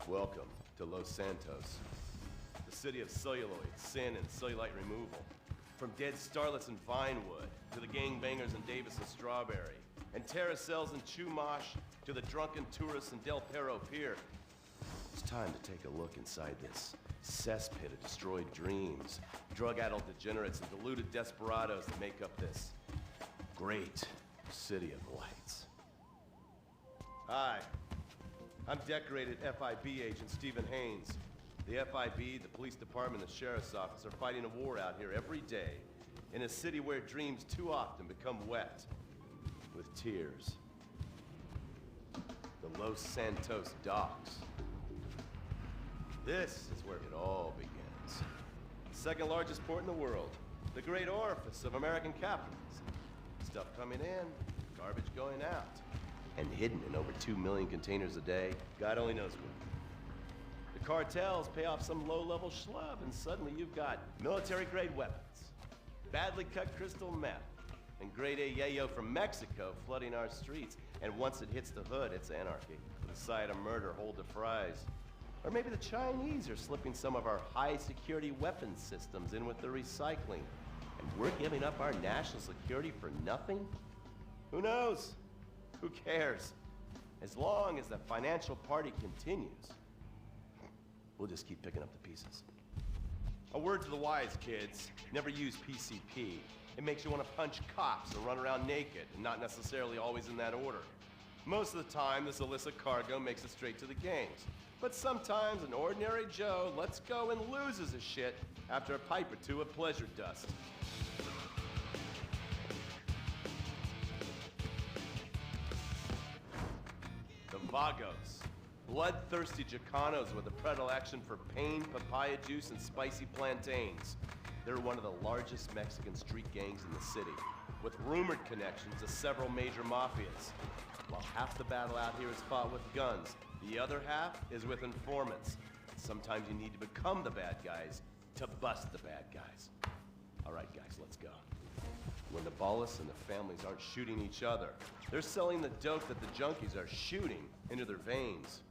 Welcome to Los Santos, the city of celluloid, sin, and cellulite removal. From dead starlets in Vinewood, to the gangbangers in Davis and Strawberry, and terracels in Chumash, to the drunken tourists in Del Perro Pier. It's time to take a look inside this cesspit of destroyed dreams, drug-addled degenerates, and deluded desperados that make up this great city of lights. Hi. I'm decorated FIB agent Stephen Haynes. The FIB, the police department, the sheriff's office are fighting a war out here every day in a city where dreams too often become wet with tears. The Los Santos docks. This is where it all begins. The second largest port in the world. The great orifice of American capitalism. Stuff coming in, garbage going out. And hidden in over 2 million containers a day, God only knows where. The cartels pay off some low-level schlub, and suddenly you've got military-grade weapons, badly cut crystal meth, and grade A yayo from Mexico flooding our streets. And once it hits the hood, it's anarchy. The side of murder, hold the fries. Or maybe the Chinese are slipping some of our high-security weapons systems in with the recycling, and we're giving up our national security for nothing? Who knows? Who cares? As long as the financial party continues, we'll just keep picking up the pieces. A word to the wise, kids. Never use PCP. It makes you want to punch cops and run around naked, and not necessarily always in that order. Most of the time, this illicit cargo makes it straight to the gangs. But sometimes an ordinary Joe lets go and loses his shit after a pipe or two of pleasure dust. The Vagos, bloodthirsty Chicanos with a predilection for pain, papaya juice, and spicy plantains. They're one of the largest Mexican street gangs in the city, with rumored connections to several major mafias. While half the battle out here is fought with guns, the other half is with informants. Sometimes you need to become the bad guys to bust the bad guys. All right, guys, let's go. When the ballas and the families aren't shooting each other, they're selling the dope that the junkies are shooting into their veins.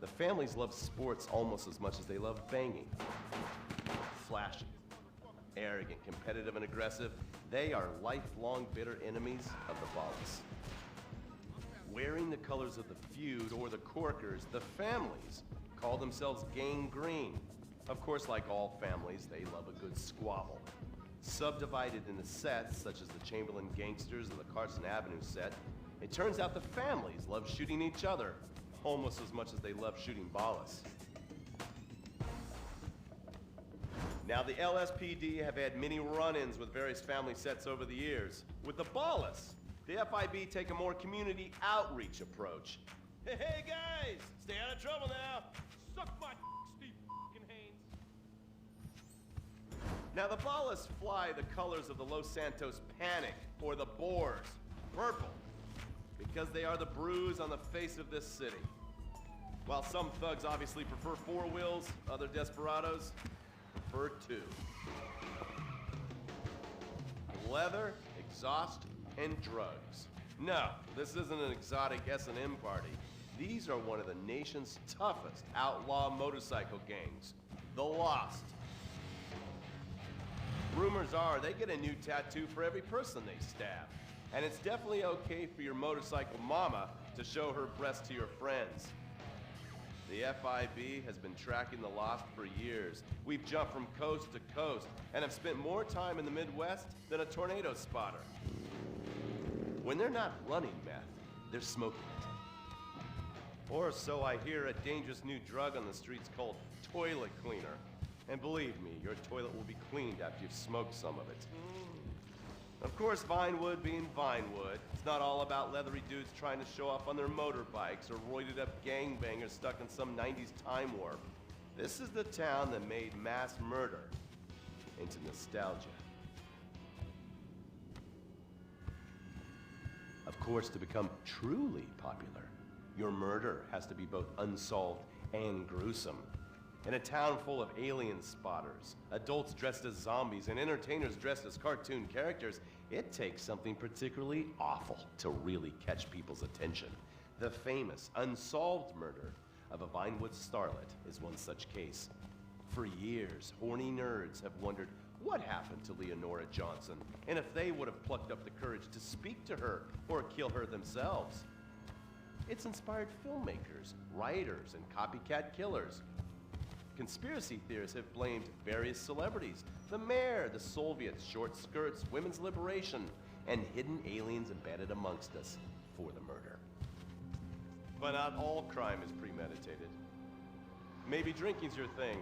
The families love sports almost as much as they love banging. Flashy, arrogant, competitive, and aggressive, they are lifelong bitter enemies of the ballas. Wearing the colors of the feud or the corkers, the families call themselves Gang Green. Of course, like all families, they love a good squabble. Subdivided into sets, such as the Chamberlain Gangsters and the Carson Avenue set, it turns out the families love shooting each other almost as much as they love shooting ballas. Now, the LSPD have had many run-ins with various family sets over the years. With the ballas, the FIB take a more community outreach approach. Hey guys, stay out of trouble now. Suck my Steve Haynes. Now the ballas fly the colors of the Los Santos Panic, or the Boers, purple, because they are the bruise on the face of this city. While some thugs obviously prefer 4 wheels, other desperados prefer 2. Leather, exhaust, and drugs. No, this isn't an exotic S&M party. These are one of the nation's toughest outlaw motorcycle gangs, the Lost. Rumors are they get a new tattoo for every person they stab. And it's definitely okay for your motorcycle mama to show her breast to your friends. The FIB has been tracking the Lost for years. We've jumped from coast to coast and have spent more time in the Midwest than a tornado spotter. When they're not running meth, they're smoking it. Or so I hear, a dangerous new drug on the streets called toilet cleaner. And believe me, your toilet will be cleaned after you've smoked some of it. Of course, Vinewood being Vinewood, it's not all about leathery dudes trying to show off on their motorbikes or roided up gangbangers stuck in some 90s time warp. This is the town that made mass murder into nostalgia. Of course, to become truly popular, your murder has to be both unsolved and gruesome. In a town full of alien spotters, adults dressed as zombies, and entertainers dressed as cartoon characters, it takes something particularly awful to really catch people's attention. The famous unsolved murder of a Vinewood starlet is one such case. For years, horny nerds have wondered what happened to Leonora Johnson, and if they would have plucked up the courage to speak to her or kill her themselves. It's inspired filmmakers, writers, and copycat killers. Conspiracy theorists have blamed various celebrities, the mayor, the Soviets, short skirts, women's liberation, and hidden aliens embedded amongst us for the murder. But not all crime is premeditated. Maybe drinking's your thing.